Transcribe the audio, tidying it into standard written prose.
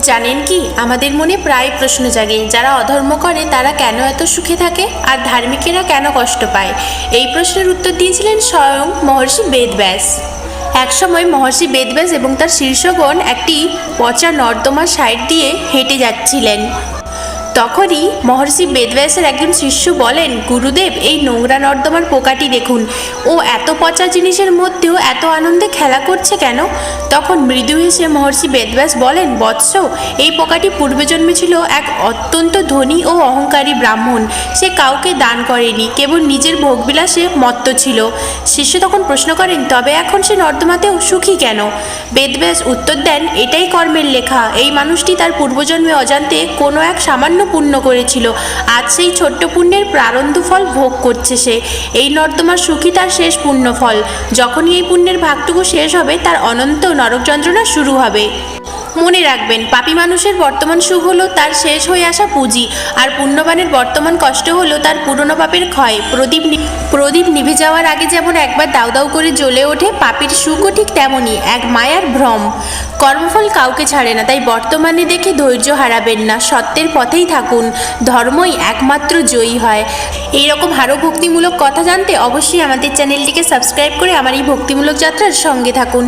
জানেন কি, আমাদের মনে প্রায় প্রশ্ন জাগে, যারা অধর্ম করে তারা কেন এত সুখে থাকে আর ধার্মিকেরা কেন কষ্ট পায়। এই প্রশ্নের উত্তর দিয়েছিলেন স্বয়ং মহর্ষি বেদব্যাস। একসময় মহর্ষি বেদব্যাস এবং তার শীর্ষগণ একটি পচা নর্দমার সাইড দিয়ে হেঁটে যাচ্ছিলেন। তখনই মহর্ষি বেদব্যাসের একজন শিষ্য বলেন, গুরুদেব, এই নোংরা নর্দমার পোকাটি দেখুন, ও এত পচা জিনিসের মধ্যেও এত আনন্দে খেলা করছে কেন? তখন মৃদু হেসে মহর্ষি বেদব্যাস বলেন, বৎস, এই পোকাটি পূর্বজন্মে ছিল এক অত্যন্ত ধনী ও অহংকারী ব্রাহ্মণ। সে কাউকে দান করেনি, কেবল নিজের ভোগবিলাসে মত্ত ছিল। শিষ্য তখন প্রশ্ন করেন, তবে এখন সে নর্দমাতেও সুখী কেন? বেদব্যাস উত্তর দেন, এটাই কর্মের লেখা। এই মানুষটি তার পূর্বজন্মে অজান্তে কোনো এক সামান্য পুণ্য করেছিল, আজ সেই ছোট্ট পুণ্যের প্রারব্ধ ফল ভোগ করছে সে। এই নর্দমার সুখী তার শেষ পুণ্য ফল। যখনই এই পুণ্যের ভাগটুকু শেষ হবে, তার অনন্ত নরক যন্ত্রণা শুরু হবে। মনে রাখবেন, পাপী মানুষের বর্তমান সুখ হলো তার শেষ হয়ে আসা পুঁজি, আর পুণ্যবানের বর্তমান কষ্ট হলো তার পুরনো পাপের ক্ষয়। প্রদীপ নিভে যাওয়ার আগে যেমন একবার দাউ দাউ করে জ্বলে ওঠে, পাপীর সুখও ঠিক তেমনই, এক মায়ার ভ্রম। কর্মফল কাউকে ছাড়ে না, তাই বর্তমানে দেখে ধৈর্য হারাবেন না, সত্যের পথেই থাকুন। ধর্মই একমাত্র জয়ী হয়। এইরকম আরও ভক্তিমূলক কথা জানতে অবশ্যই আমাদের চ্যানেলটিকে সাবস্ক্রাইব করে আমার এই ভক্তিমূলক যাত্রার সঙ্গে থাকুন।